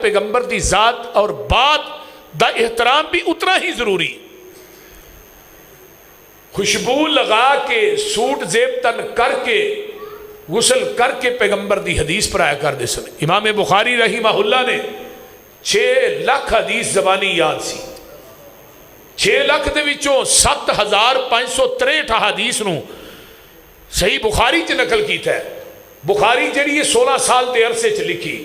پیغمبر دی ذات اور بات دا احترام بھی اتنا ہی ضروری. خوشبو لگا کے سوٹ زیب تن کر کے غسل کر کے پیغمبر دی حدیث پر آیا کر دے سن. امام بخاری رحمہ اللہ نے 6 لاکھ حدیث زبانی یاد سی. 6 لاکھ دے وچوں 7563 حدیث نو صحیح بخاری چ نقل کیتا ہے. بخاری جڑی 16 سال دے عرصے چ لکھی.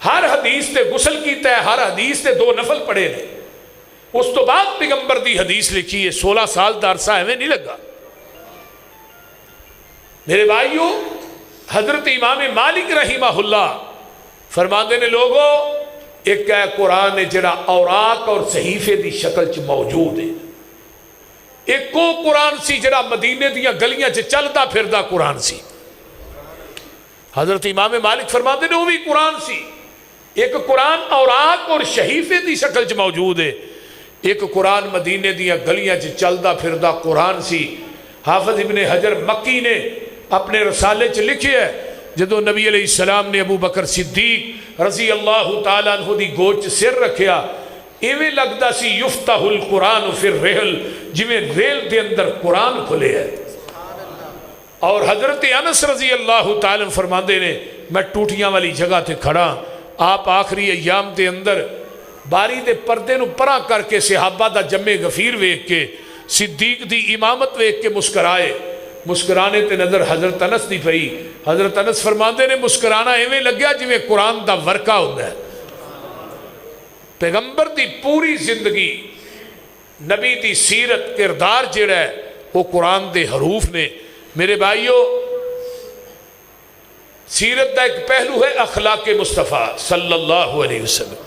ہر حدیث تے غسل کیتا ہے, ہر حدیث تے 2 نفل پڑھے نے. اس تو بعد پیغمبر دی حدیث لکھی ہے. 16 سال دا عرصہ ایویں نہیں لگا. میرے بھائیو, حضرت امام مالک رحمہ اللہ فرماندے نے لوگو ایک ہے قرآن جڑا اوراق اور صحیفے دی شکل چ موجود ہے. ایک وہ قرآن سی جڑا مدینے دیاں گلیاں چ چلدا پھردا قرآن سی. حضرت امام مالک فرماندے نے وہ بھی قرآن سی. ایک قرآن اوراق اور صحیفے دی شکل چ موجود ہے. ایک قرآن مدینے دیاں گلیاں چ چلدا پھردا قرآن سی. حافظ ابن حجر مکی نے اپنے رسالے چ لکھے ہے جدو نبی علیہ السلام نے ابو بکر صدیق رضی اللہ تعالیٰ عنہ دی گود چ سر رکھیا, ایویں لگدا سی یفتح القرآن فی الرحل, جویں ریل دے اندر قرآن کھلے ہے. اور حضرت انس رضی اللہ تعالیٰ فرماندے نے میں ٹوٹیاں والی جگہ تے کھڑا, آپ آخری ایام دے اندر باری دے پردے نو پرا کر کے صحابہ دا جمع غفیر ویکھ کے صدیق دی امامت ویکھ کے مسکرائے. مسکرانے تے نظر حضرت انس دی پئی. حضرت انس فرماندے نے مسکرانا ایویں لگیا جویں قرآن دا ورقہ ہوندا ہے. پیغمبر دی پوری زندگی, نبی دی سیرت, کردار جڑا ہے وہ قرآن دے حروف نے. میرے بھائیو, سیرت دا ایک پہلو ہے اخلاق مصطفیٰ صلی اللہ علیہ وسلم.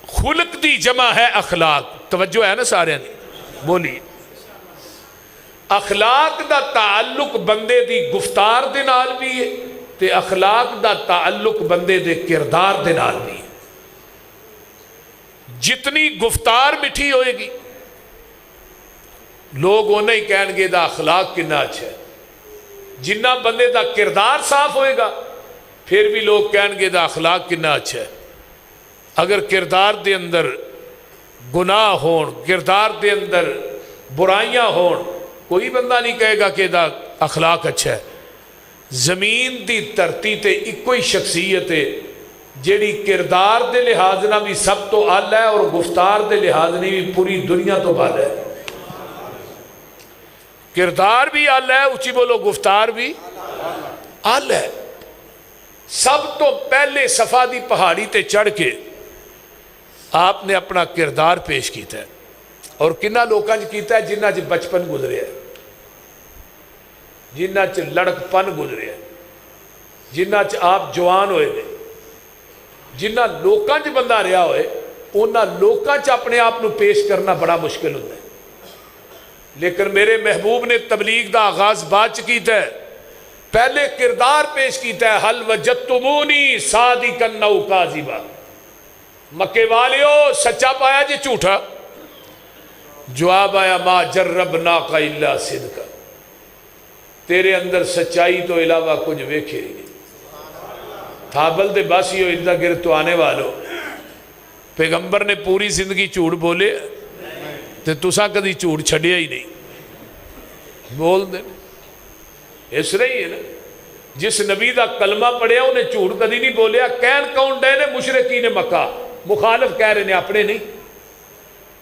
خلق دی جمع ہے اخلاق. توجہ ہے نا سارے نے, بولی. اخلاق دا تعلق بندے دی گفتار دے نال بھی ہے تے اخلاق دا تعلق بندے دے کردار دے نال بھی ہے. جتنی گفتار مٹھی ہوئے گی لوگ انہیں ہی کہیں گے دا اخلاق کنا اچھا ہے. جنہ بندے دا کردار صاف ہوئے گا پھر بھی لوگ کہیں گے دا اخلاق کنا اچھا ہے. اگر کردار دے اندر گناہ ہون, کردار دے اندر برائیاں ہون, کوئی بندہ نہیں کہے گا کہ دا اخلاق اچھا ہے. زمین دی دھرتی تے ایک ہی شخصیت ہے جیڑی کردار دے لحاظ نہ بھی سب تو اعلی ہے اور گفتار دے لحاظ نہیں بھی پوری دنیا تو بالا ہے. کردار بھی اعلی ہے, اچھی بولو, گفتار بھی اعلی ہے. سب تو پہلے صفا دی پہاڑی تے چڑھ کے آپ نے اپنا کردار پیش کیتا ہے. اور کنہ لوکاں چ کیتا ہے جنہ چ بچپن گزرے ہے, جنہ چ لڑک پن گزرے ہے, جنہ چ آپ جوان ہوئے نے. جنہ لوکاں چ بندہ رہا ہوئے انہاں لوکاں چ اپنے آپ نو پیش کرنا بڑا مشکل ہوتا ہے. لیکن میرے محبوب نے تبلیغ دا آغاز بعد چ کیتا ہے. پہلے کردار پیش کیتا ہے, حل وجدتمونی صادقا او کاذبا. مکے والیو سچا پایا جی جھوٹا؟ جواب آیا ما جربناک الا صدقا. تیرے اندر سچائی تو علاوہ کچھ ویکھے نہیں. تھابل دے باسی ہو اردا گرد تو آنے والو. پیغمبر نے پوری زندگی جھوٹ بولے تے تساں کدی جھوٹ چھڈیا ہی نہیں. بول دے اس رہی ہے نا. جس نبی دا کلمہ پڑھیا انہیں جھوٹ کدی نہیں بولیا. کہن کون ڈے نے مشرکین مکہ, مخالف کہہ رہے نے, اپنے نہیں.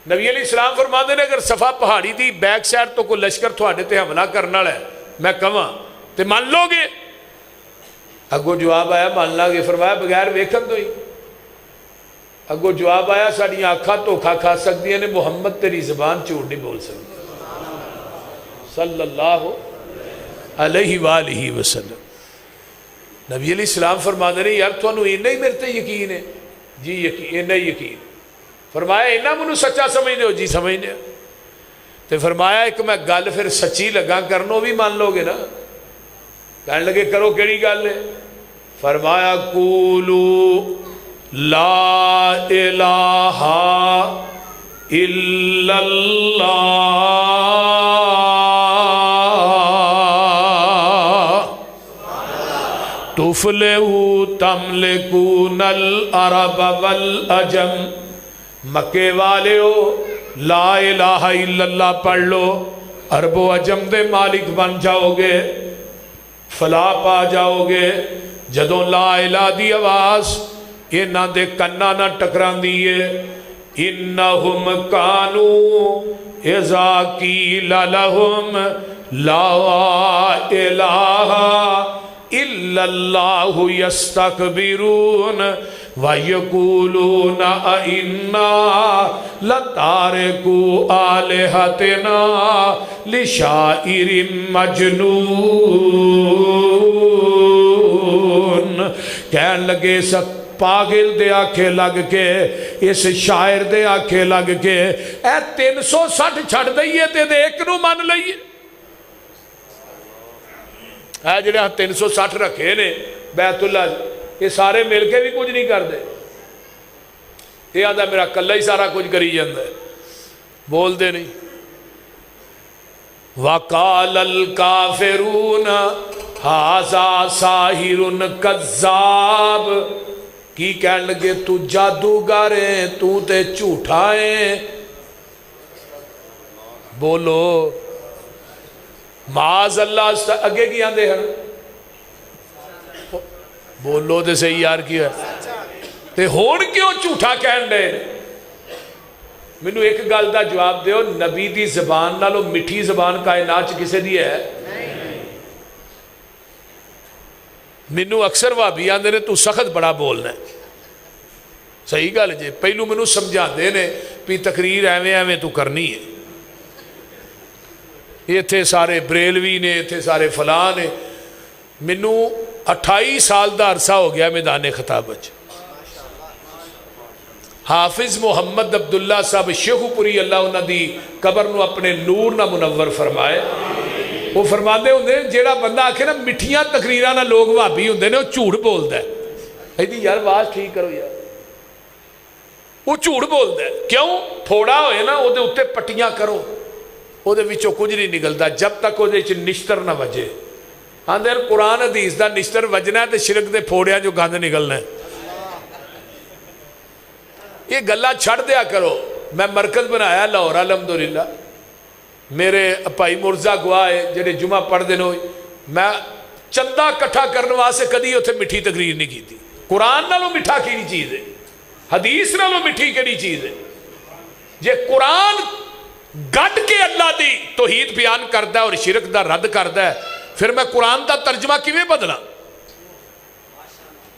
نبی علیہ السلام فرماندے نے اگر صفا پہاڑی دی بیک سائڈ تو کوئی لشکر تھوڑے تے حملہ کرنا ہے میں کہاں تے مان لو گے؟ اگو جواب آیا مان لا گے. فرمایا بغیر ویکھن تو ہی. اگو جواب آیا ساڑیاں آنکھاں دھوکھا کھا سکتی نے, محمد تیری زبان جھوٹ نہیں بول سکتی صلی اللہ علیہ وآلہ وسلم. نبی علیہ السلام فرماندے نے یار تھانوں اینا ہی میرے تے یقین ہے؟ جی یقین, اینا ہی یقین. فرمایا اینا منو سچا سمجھنے ہو؟ جی سمجھنے. تے فرمایا ایک میں گل پھر سچی لگا کرنو بھی مان لو گے نا؟ کہنے لگے کرو کیڑی گل ہے؟ فرمایا قولوا لا الہ الا اللہ तुफलिहू तमलिकूनल अरब वल अजम, मक्के वाले हो ला इलाहा इल्लल्लाह पढ़ लो, अरबो अजम दे मालिक बन जाओगे, फलाह पा जाओगे। जदों ला इलाहा दी आवाज़ इन्हां दे कन्नां नाल टकरांदी है, इन्नहुम कानू इज़ा कीला लहुम ला इलाहा इल्लल्लाहु यस्तकबिरून व यकूलून अइन्ना लतारिकू आलिहतिना लिशाइरिम मजनून। कहन लगे सब पागिल दे आखे लग के, इस शायर दे आखे लग के ए 360 छड़ दईए ते एक नू मन लईए। है जिहड़े 360 रखे ने बैतुल्ला, ये सारे मिल के भी कुछ नहीं करते। ये आंदा मेरा कल्ला ही सारा कुछ करी जाता है, बोलते नहीं। वकालल काफिरून हाजा साहिरुन कज़्ज़ाब, की कह लगे तू जादूगर है, तू ते झूठा है। बोलो माज अल्लाह। अगे की आंदे हैं, बोलो तो सही यार की है ते हुण क्यों झूठा कहन दे। मैनू एक गल का जवाब दो, नबी की जबान नालों मिठी जबान कायनात च किसी की है? मैनू अक्सर भाभी आंदे ने तू सख्त बड़ा बोलना है। सही गल जे, पहलू मैनू समझाते ने भी तकरीर एवें एवें तू करनी है। इत्थे सारे बरेलवी ने, इत्थे सारे फलां ने। मैनू 28 साल का अरसा हो गया मैदान खिताब। हाफिज मुहम्मद अब्दुल्ला साहब शेखुपुरी अल्लाह उन्होंने कबर को अपने नूर ना मुनव्वर फरमाए। वो फरमाते होंगे जेड़ा बंदा आखे ना मिठिया तकरीरां नाल लोग भाभी होंगे ने, वो झूठ बोलता है। कहती यार आवाज़ ठीक करो यार, वो झूठ बोलता है। क्यों? थोड़ा होए ना वो उत्ते पट्टियां करो, वो कुछ नहीं निकलता जब तक वो निश्तर ना वजे। आंदे कुरान हदीस का निश्तर वजना है तो शिरक के फोड़िया जो गंद निकलना है। ये गल्लां छड़ दिया करो। मैं मरकज़ बनाया लाहौर अलहमदुलिल्ला, मेरे भाई मुर्जा गवाह है जेडे जुमा पढ़ते हो। मैं चंदा कट्ठा करने वास्ते कदी उत्थे मिठी तकरीर नहीं की। कुरान नालों मिठा की चीज़ है, हदीस नालों मिठी केड़ी चीज़ है? जे कुरान गढ़ के अल्लाह की तौहीद बयान करता है और शिरक का रद्द करता है, फिर मैं कुरान का तर्जमा किवें बदला?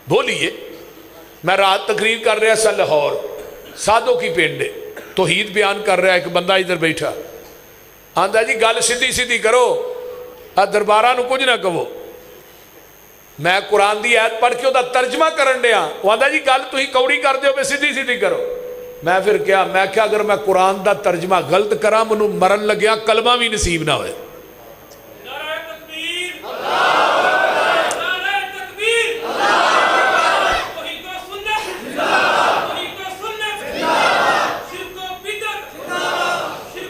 बोलिए। मैं रात तकरीर कर रहा सा लाहौर, साधो की पिंड, तौहीद बयान कर रहा एक बंदा इधर बैठा, आंदा जी गल सीधी सीधी करो, आ दरबारा नूं कुछ ना कहो। मैं कुरान की आयत पढ़ के उसका तर्जमा करन दिया, वो आंदा जी गल तुसीं कौड़ी कर दो, सीधी सीधी करो। मैं फिर क्या, मैं क्या अगर मैं कुरान का तर्जमा गलत करा मैनू मरन लग्या कलमा भी नसीब ना होए।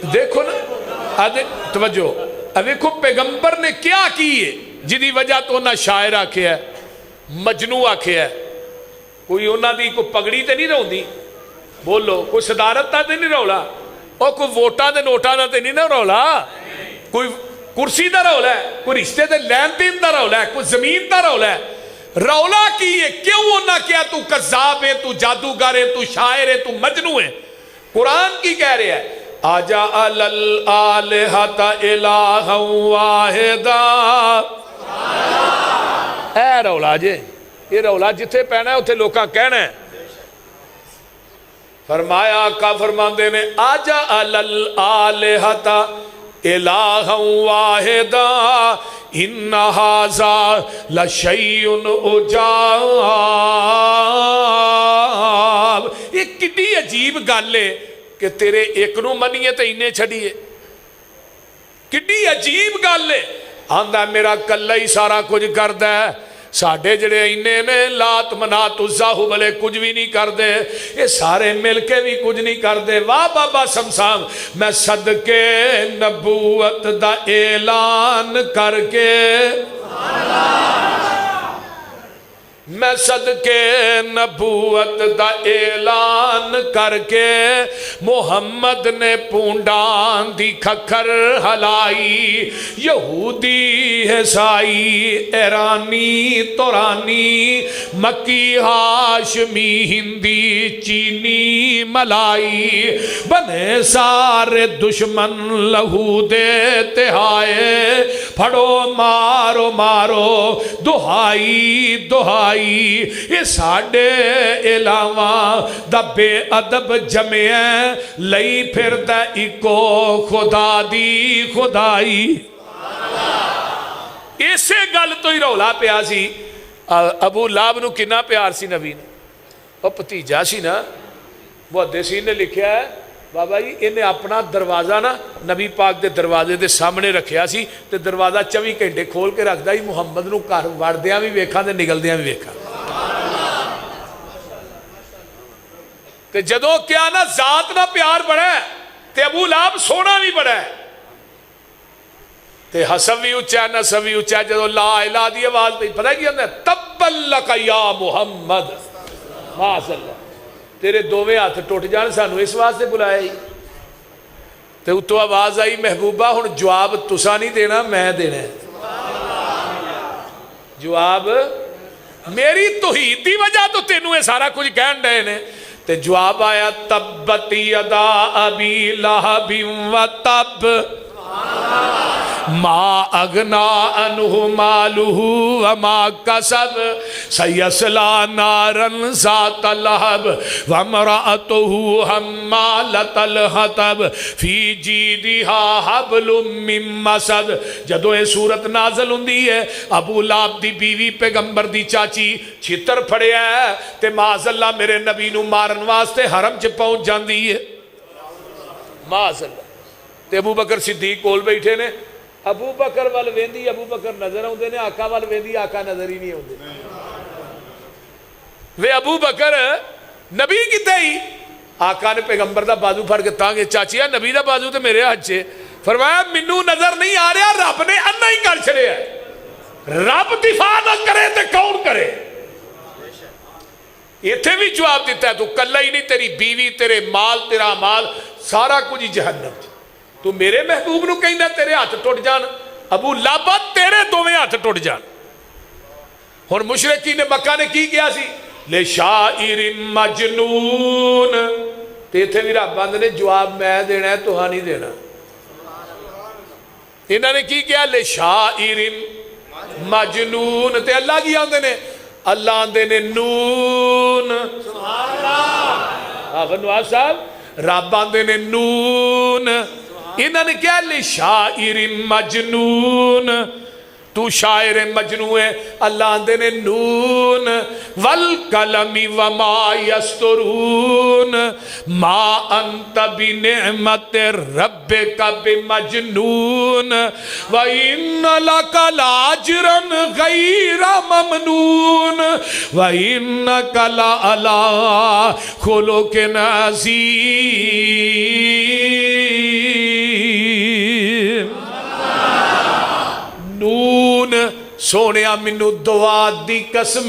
देखो ना, तवज्जो, वेखो पैगंबर ने क्या की है जिदी वजह तो उन्हें शायर आख्या, मजनू आख्या। कोई उन्होंने कोई पगड़ी तो नहीं रौंदी, बोलो कोई सदारत का तो नहीं रौला, और कोई वोटा के नोटा का तो नहीं ना रौला, कोई कुर्सी का रौला है, कोई रिश्ते के लैन देन का रौला है, कोई जमीन का रौला है। रौला की है? क्यों उन्हें क्या तू कज़्ज़ाब है, तू जादूगर है, तू शायर है, तू मजनू है? कुरान की कह रहा है, आजा अलल आलिहता इलाहन वाहिदा। ऐ रौला जे, ये रौला जिथे पैना है उत्थे लोकां कहना है। फरमाया का फरमाते ने आजा अलल आलिहता इलाहन वाहिदा इन्ना हाज़ा लशैउन उजाब। ये कितनी अजीब गल है कि तेरे एक नू मनीए तो इन्ने छड़िए, कितनी अजीब गल है। आंदा मेरा कल्ला ही सारा कुछ करदा है, साढ़े जड़े इन्ने ने लात मनात उज़्ज़ा हुबले कुछ भी नहीं करते, ये सारे मिल के भी कुछ नहीं करते। वाह बाबा शमशाम, मैं सदके नबूवत दा ऐलान करके میں صدقے نبوت دا اعلان کر کے محمد نے پونڈان دی کھکھر ہلائی، یہودی عیسائی ایرانی تورانی مکی ہاشمی ہندی چینی ملائی، بنے سارے دشمن لہو دیتے آئے، پھڑو مارو مارو دہائی دہائی، یہ ساڑے علاوہ دا بے ادب جمعیں لئی پھر دا اکو خدا دی خدائی۔ اسے گل تو ہی رولا پیا سی، ابو لہب نو کنا پیار سی نبی نے، وہ بھتیجا سی نا، محدثین نے لکھیا ہے بابا جی انہیں اپنا دروازہ نا نبی پاک دے دروازے دے سامنے رکھیا سی تے دروازہ 24 گھنٹے کھول کے رکھدا ہی محمد نو گھر وڑدیاں بھی ویکھاں تے نکلدیاں بھی ویکھاں۔ تے جدوں کیا نا ذات نہ پیار بڑا ہے تے ابو لہب سونا بھی بڑا ہے، تے حسب بھی اچھا ہے نسب بھی اچھا ہے، جدوں لا الہ دی آواز پہ پتہ کیا ہوتا ہے تبا لک یا محمد، ماشاء اللہ تیرے دوویں ہاتھ ٹوٹ جان، سانو اس واسطے بلایا ہی تے اتو آواز آئی محبوبہ ہن جواب تسا نہیں دینا میں دینا ہے، جواب میری توحید دی وجہ تو تینوں یہ سارا کچھ کہن ڈے نے، تے جواب آیا تبت یدا ابی لہب و تب ما اغنا عنہ مالہ وما کسب سیصلی نارا ذات لہب وامرأتہ حمالۃ الحطب فی جیدہا حبل من مسد۔ جدو یہ صورت نازل ہوندی ہے ابو لہب دی بیوی پیغمبر دی چاچی چھتر پھڑیا ہے تے معاذ اللہ میرے نبی نو مارن واسطے حرم چ پہنچ جاندی ہے، معاذ اللہ۔ تے ابو بکر صدیق کول بیٹھے نے، ابو بکر وال ویندی ابو بکر نظر آؤندے نے، آقا وال ویندی آقا نظر ہی نہیں آؤندے۔ وے ابو بکر نبی کتے ہی، آقا نے پیغمبر دا بازو پھڑ کے تانگے چاچیا نبی دا بازو تے میرے ہاتھ سے، فرمایا منو نظر نہیں آ رہا، رب نے انا ہی کر چھڑیا ہے، رب دفاع نہ کرے تے کون کرے؟ ایتھے بھی جواب دیتا ہے تو کلا ہی نہیں، تیری بیوی تیرے مال تیرا مال سارا کچھ جہنم، تو میرے محبوب نو کہیں نہ تیرے ہاتھ ٹوٹ جان، ابو لہب تیرے دوویں ہاتھ ٹوٹ جان۔ اور مشرکین مکہ نے کی کیا سی لے شاعر مجنون، تے تھے بھی رب بند نے جواب میں دینا ہے تو ہاں نہیں دینا، انہوں نے کی کیا لے شاعر مجنون، تے اللہ کی آندے نے، اللہ آندے نے نون، سبحان اللہ، آفر نواز صاحب رب آندے نے نون، انہوں نے کیا لے شاعر مجنون، تو شاعر مجنون ہے، اللہ آندے نے نون، والقلم وما یسترون ما انت بنعمت ربک بمجنون وَإِنَّ لَكَ لَأَجْرًا غَيْرَ مَمْنُونَ وَإِنَّكَ لَعَلَىٰ خُلُقٍ عَظِيمٍ۔ نون سونیا منو دعا دی قسم،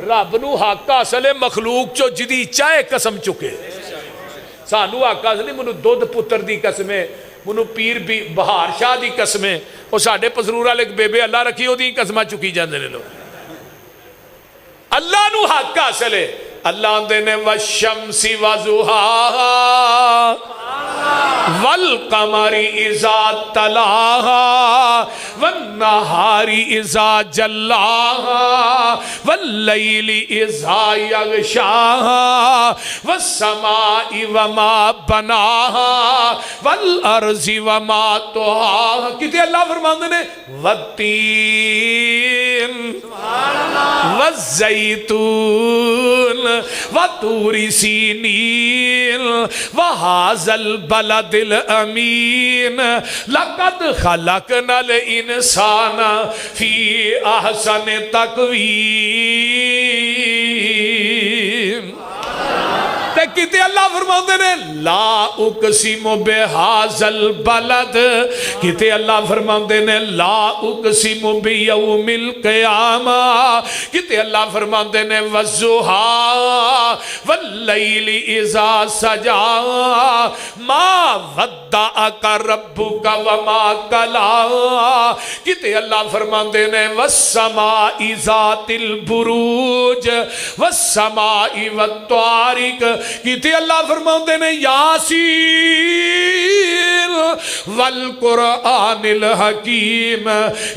رب نو حق اصل مخلوق چو جدی چاہے قسم چکے، سانو حق اصل منو دودھ پتر دی قسم ہے، منو پیر بھی بہار شاہ دی قسم ہے، اور ساڑھے پسرورہ لے بے اللہ رکھی ہو دی قسمہ چکی جاندے نے لوگ، اللہ نو حق اصل ہے، اللہ دینے والشمس وضحاها والقمر اذا تلاها والنهار اذا جلاها والليل اذا يغشاها والسماء وما بناها والارض وما طحاها، کتے اللہ فرماندے نے والتین والزیتون وطور سینین وہذا البلد الامین لقد خلقنا الانسان فی احسن تقویم۔ تے किते अल्लाह फरमाते ने ला उकसिमु बिहाज़ल बलद, किते अल्लाह फरमाते ने ला उकसिमु बियौमिल क़ियामा, किते अल्लाह फरमाते ने वज़्ज़ुहा वल्लैलि इज़ा सजा मा वद्दअका रब्बुका वमा कला, किते अल्लाह फरमाते ने वस्समाइ ज़ातिल बुरूज वस्समाइ वत्तारिक, किते अल्लाह फरमाते ने यासीन वल कुरआनिल हकीम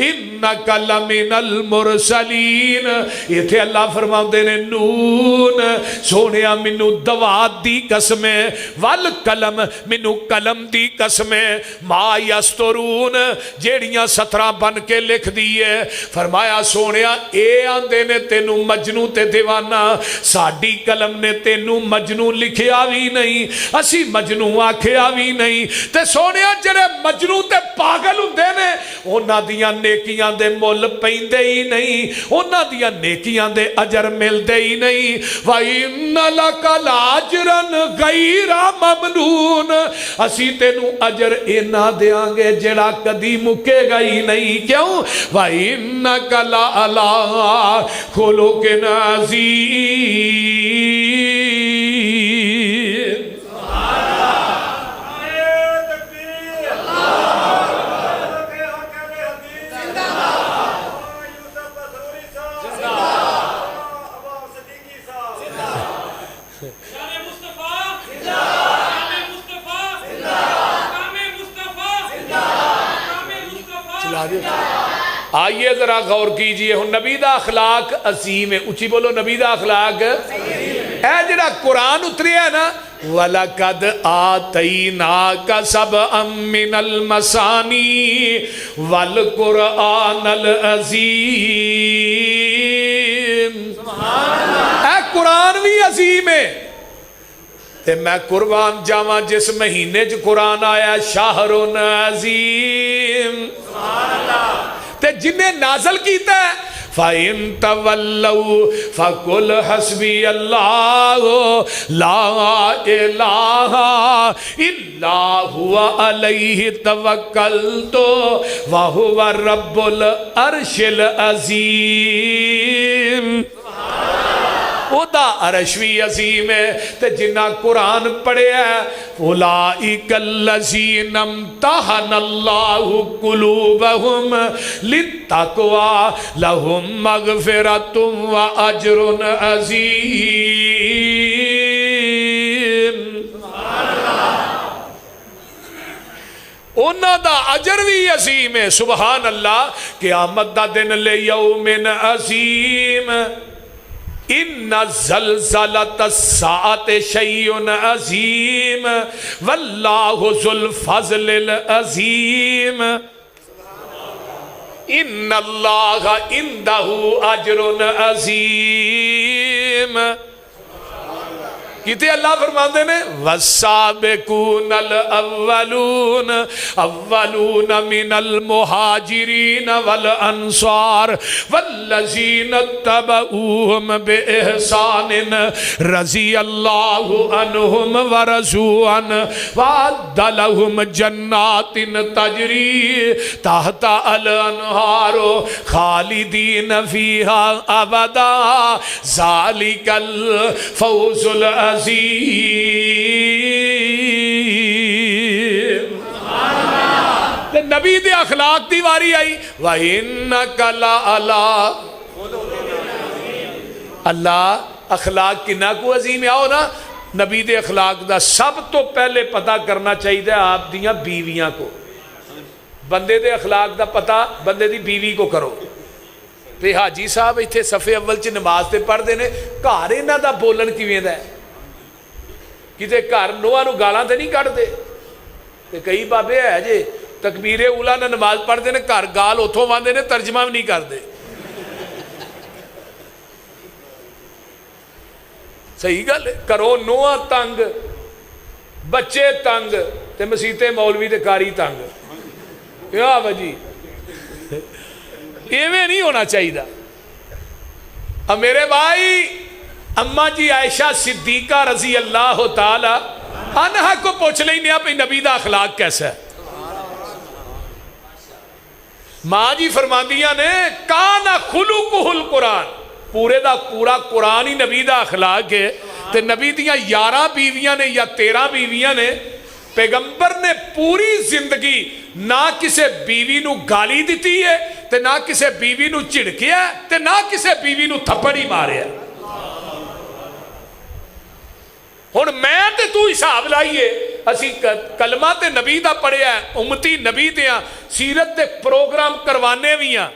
इन्नका लमिनल मुरसलीन, इथे अल्लाह फरमाते ने नून सोनिया मैनू दवात दी कसम है, वल कलम मैनू कलम दी कसम है, मा यस्तरून जेड़ियां सतरां बन के लिख दी है। फरमाया सोनिया ए आंदे ने तेनू मजनू ते दीवाना, साडी कलम ने तेनू मजनू लिखिया भी नहीं, असी मजनू आखिया भी नहीं। ते सोनिया जेड़े मजनू ते पागल हुंदे ने उन्हां दियां नेकियां दे मुल पैंदे ही नहीं, उन्हां दियां नेकियां दे अजर मिलदे ही नहीं। व इन्ना लका लाजरन गैरा ममनून, असी तेनू अजर इना देंगे जेड़ा कदी मुकेगा ही नहीं। क्यों? व इन्नका लअला खुलुकिन अज़ीम। आइए जरा गौर कीजिए, हुण नबी दा अखलाक अजीम है। उची बोलो नबी दा अखलाक है। जेड़ा कुरान उतरिया ना, वलकद आतैनाका सबअम मिनल मसानी वल कुरआनल अजीम। सुभान, कुरान भी अजीम है। ते मैं कुर्बान जावा जिस महीने च कुरान आया, शाहरुन अजीम। सुभान अल्लाह। ते जिन्हें नाजल कीता है फ़इन तवल्लौ फ़कुल हस्बी अल्लाह ला इलाहा इल्ला हुवा अलैहि तवक्कलतु व हुवा रब्बुल अर्शिल अज़ीम। ओदा अरश भी अजीम है। ते जिन्ना कुरान पढ़िया उलाइकल्लज़ीना इम्तहनल्लाहु कुलूबहुम लित्तक़वा लहुम मग़फ़िरतुम व अज्रुन अज़ीम। उन्हां दा अजर भी अजीम है। सुबहान अल्लाह। क़यामत दा दिन ले यौमिन अज़ीम इन्ना ज़लज़लत अस्साअति शैउन अज़ीम वल्लाहु ज़ुल फ़ज़लिल अज़ीम। इन्नल्लाह इंदहु अज्रुन अज़ीम। किते अल्लाह फरमाते ने वस्साबिकूनल अव्वलून अव्वलून मिनल मुहाजिरीन वल अंसार वल्लज़ीना तबऊहुम बिइहसानिन रज़ियल्लाहु अन्हुम व रज़ू अन वअद्द लहुम जन्नातिन तजरी तहता अल अनहारो खालिदीन फीहा अबदा ज़ालिकल फौज़ुल नबी दे अखलाक दी वारी आई। व इन्नका लअला, अल्लाह अखलाक किन्ना को अजीम है। आओ ना नबी दे अखलाक दा सब तो पहले पता करना चाहिए आप दियां बीवियां को। बंदे दे अखलाक दा पता बंदे दी बीवी को करो। ते हाजी साहब इत्थे सफ़े अव्वल च नमाज ते पढ़ते हैं, घर इन्हां दा बोलन किवें दा है? किते घर नोहां नूं गालां ते नहीं कढ़दे? ते कई बाबे है जे तकबीरे उला नाल नमाज पढ़ते हैं, घर गाल उथों वांदे ने, तर्जमा भी नहीं करते। सही गल है। घरों नोहां तंग, बच्चे तंग, ते मसीते मौलवी ते कारी तंग। क्या वजी इवें नहीं होना चाहिए। अब मेरे भाई अम्मा जी आयशा सिद्दीका रजी अल्लाह ताला अन्हा को पूछ लेने भाई नबी दा अखलाक कैसा है। मां जी फरमांदियां ने काना खुलुकुहुल कुरान, पूरे दा पूरा कुरान ही नबी दा अखलाक है। ते नबी दियां 11 बीवियां ने या 13 बीवियां ने। पैगंबर ने पूरी जिंदगी ना किसी बीवी नू गाली दी है ते ना किसी बीवी नू झिड़किया ते ना किसी बीवी नू थप्पड़ ही मारिया। हुण मैं ते तू हिसाब लाइए, असी कलमा ते नबी दा पढ़िया, उम्मती नबी दे आ, सीरत दे प्रोग्राम करवाने भी आ,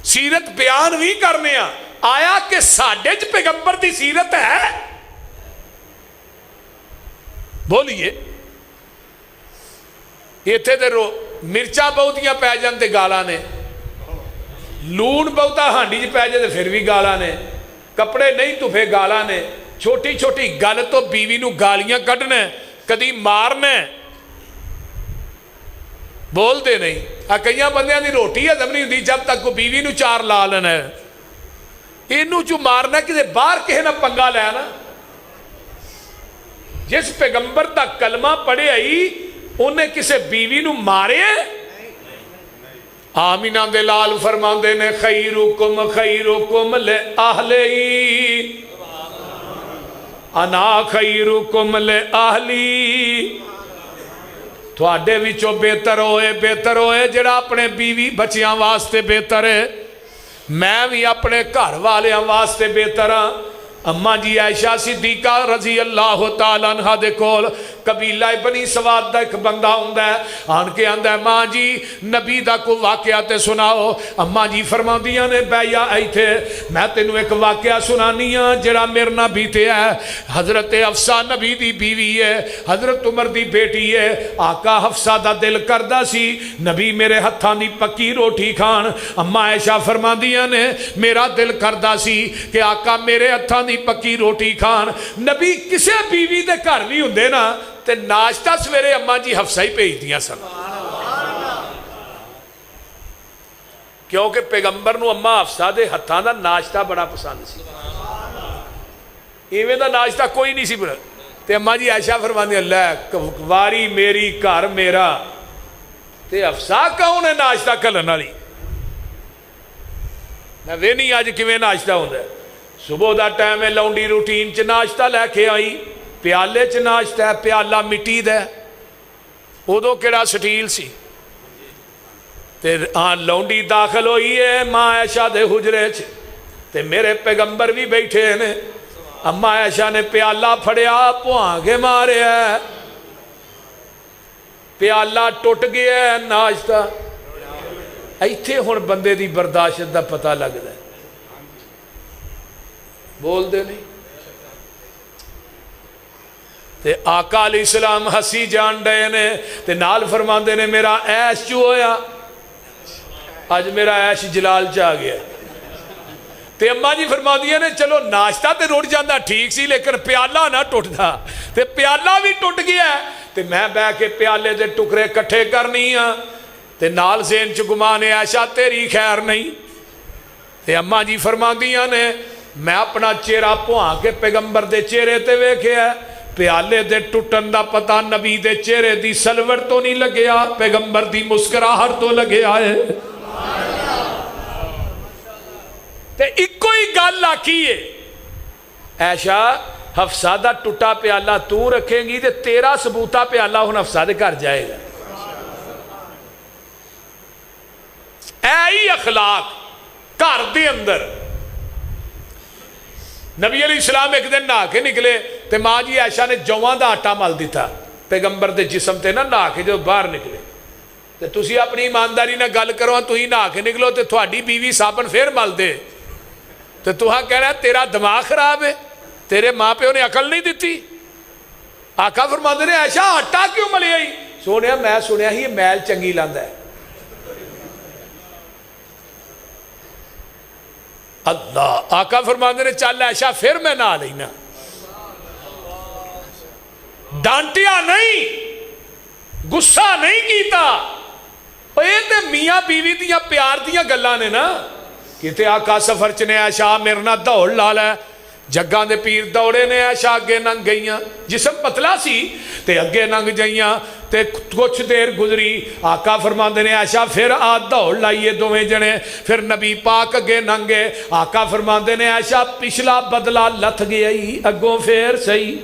सीरत बयान भी करने आ, आया कि साडे च पैगंबर दी सीरत है? बोलिए। इत्थे ते मिर्चा बहुतियां पै जान ते गालां ने, लूण बहुता हांडी च पै जाए तो फिर भी गालां ने, कपड़े नहीं धुफे गालां ने, छोटी छोटी गल तो बीवी नू गालियां कढ़ना, कदी मारना, बोलते नहीं। आ कई बंदियां दी रोटी हजम नहीं हुंदी जब तक को बीवी नू चार ला लेना, इनू चू मारना किसे बाहर किसे ना पंगा लैना। जिस पैगंबर दा कलमा पढ़िया ही उन्हें किसे बीवी नू मारे। आमीना दे लाल फरमांदे ने खैरुकुम ले आहली अना खैरुकुम ले आहली, थोड़े विचों बेहतर होए जिहड़ा अपने बीवी बच्चियां वास्ते बेहतर है, मैं भी अपने घर वालियां वास्ते बेहतर हाँ। अम्मा जी आयशा सिद्दीका रजी अल्लाह तआला अन्हा दे कोल कबीला बनी सवाद दा एक बंदा हुंदा है, आन के आंदा है मां जी नबी दा कोई वाकया ते सुनाओ। अम्मा जी फरमांदियां ने बैया इत्थे मैं तेनू एक वाकया सुनानी हां जिहड़ा मेरे नाल बीतिया है। हजरत हफ्सा नबी दी बीवी है, हजरत उमर दी बेटी है। आका हफ्सा दा दिल करदा सी नबी मेरे हत्थां दी पक्की रोटी खान। अम्मा आयशा फरमांदियां ने मेरा दिल करदा सी कि आका मेरे हत्थां दी पक्की रोटी खान। नबी किसे बीवी दे घर भी हुंदे ना ते नाश्ता सवेरे अम्मा जी हफ्सा ही भेजदियां सन, क्योंकि पैगंबर नू अम्मा हफ्सा दे हत्थां दा नाश्ता बड़ा पसंद सी। इवें दा नाश्ता कोई नहीं सी ते अम्मा जी आयशा फरमांदियां लै वारी मेरी घर मेरा ते हफ्सा कौन है नाश्ता घलन वाली। मैं वेहनी अज किवें नाश्ता हुंदा। सुबह का टाइम है, लौंडी रूटीन च नाश्ता लैके आई, प्याले च नाश्ता है, प्याला मिट्टी दा, उदों केड़ा स्टील सी ते हाँ लौंडी दाखिल होई है मां आयशा दे हुजरे च ते मेरे पैगंबर भी बैठे ने। अम्मा आयशा ने प्याला फड़िया भुआ के मारिया, प्याला टुट गया, नाश्ता इत्थे हुण बंदे दी बर्दाश्त दा पता लगदा। बोलते नहीं ते आका अलैहिस्सलाम हसी जान डे ने ते नाल फरमांदे ने मेरा ऐश चू होया, अज मेरा ऐश जलाल च आ गया। ते अम्मा जी फरमांदियां ने चलो नाश्ता ते रुड़ जांदा ठीक सी लेकिन प्याला ना टुटदा, ते प्याला भी टुट गया ते मैं बह के प्याले दे टुकड़े इकट्ठे करनी आ ते नाल ज़हन च गुमाने आयशा तेरी खैर नहीं। ते अम्मा जी फरमांदियां ने मैं अपना चेहरा भुआ के पैगंबर दे चेहरे ते वेखिया, प्याले दे टुटन दा पता नबी दे चेहरे दी सलवट तो नहीं लग्या, पैगंबर दी मुस्कुराहट तो लग्या है। ते इको ही गल आखी है ऐशा हफ्सा दा टुटा प्याला तू रखेंगी ते तेरा सबूता प्याला हुण हफ्सा दे घर जाएगा। ऐ ही अखलाक घर दे अंदर। नबी अलैहिस्सलाम एक दिन नहा के निकले तो मां जी आयशा ने जौवां दा आटा मल दिता पैगंबर के जिसम से ना नहा के जो बाहर निकले। तो तुसी अपनी ईमानदारी नाल गल करो, तुसी नहा के निकलो तो थोड़ी बीवी साबन फिर मल दे तो तुहां कहना तेरा दिमाग खराब है, तेरे माँ प्यो ने अकल नहीं दी। आका फरमांदे ने आयशा आटा क्यों मलिया ही? सोनिया मैं सुनिया ही मैल चंगी लांदा है। अल्लाह आका फरमांदे ने चल ऐशा फिर मैं नहा लेना। डांटिया नहीं, गुस्सा नहीं कीता। ये तो मियाँ बीवी दियां प्यार दियां गल्लां ने ना। किते आका सफर च ने ऐशा मेरे नाल दौड़ ला लै, जग्गां दे पीर दौड़े ने ऐशा अगे लंघ गईयां, जिसम पतला सी ते अगे लंघ जाइयां ते कुछ देर गुजरी आका फरमाते ने ऐशा फिर आ दौड़ लाइए दोवें जने, फिर नबी पाक अगे लंघे, आका फरमाते ने ऐशा पिछला बदला लथ गया ही अगों फिर सही।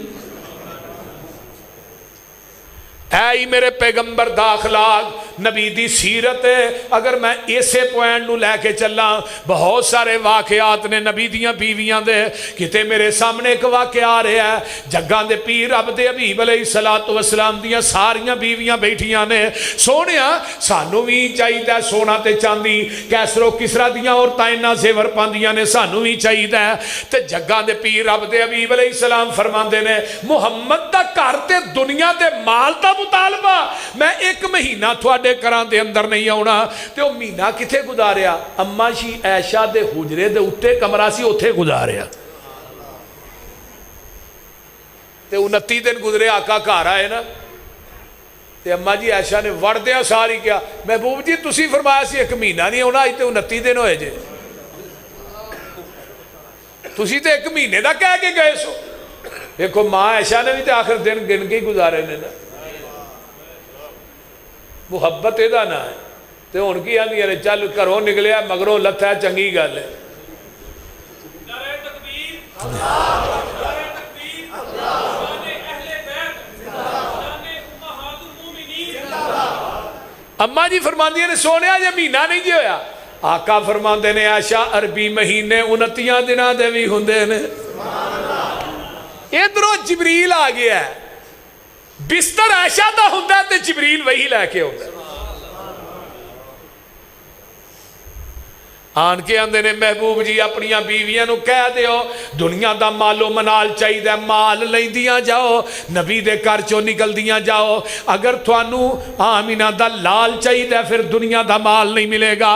है ही मेरे पैगंबर दा अखलाक, नबी दी सीरत है। अगर मैं इसे पॉइंट नू लैके चला, बहुत सारे वाकयात ने नबी दियां बीवियां दे। किते मेरे सामने एक वाकया आ रहा है, जग्गां दे पीर रब दे हबीब अलैहिस्सलातु वस्सलाम दियां सारियां बीवियां बैठियां ने। सोहणिया सानू भी चाहिए सोना ते चांदी, कैसरो किसरा दियां औरतां इन्ना जेवर पांदियां ने, सानू भी चाहिए। ते जग्गां दे पीर रब दे हबीब अलैहिस्सलाम फरमांदे ने मुहम्मद दा घर ते दुनिया दे माल दा मुतालबा, मैं एक महीना थोड़े घरां दे अंदर नहीं आउणा। ते ओ महीना किथे गुजारिया? अम्मा शी ऐशा दे हुजरे दे उत्ते कमरा सी, उत्थे गुजारिया। ते 29 दिन गुजरे, आका घर आए ना, ते अम्मा जी ऐशा ने वड़दियां सारी क्या, महबूब जी तुसी फरमाया सी एक महीना नहीं आउणा, अज ते 29 दिन होए जे, तुसी ते एक महीने दा कह के गए सो। देखो मां ऐशा ने भी तो आखिर दिन गिन के ही गुजारे ने ना, मुहब्बत एदा ना है। तो हुण की आंदियां ने चल घरों निकलिया मगरों लथा, चंगी गल है। अम्मा जी फरमांदियां ने सोनिया जे महीना नहीं जी होया, आका फरमांदे ने आशा अरबी महीने 29 दिनां दे भी हुंदे ने। इधरों जिबरील आ गया, बिस्तर ऐशा दा हुंदा ते जिबरील वही लैके आउंदा। आन के आंदे ने महबूब जी अपनियां बीवियां नू कह दिओ दुनिया दा मालो मनाल चाहिए, माल लैंदियां जाओ, नबी दे घर चों निकलदियां जाओ। अगर तुहानू आमीना दा लाल चाहिए फिर दुनिया दा माल नहीं मिलेगा।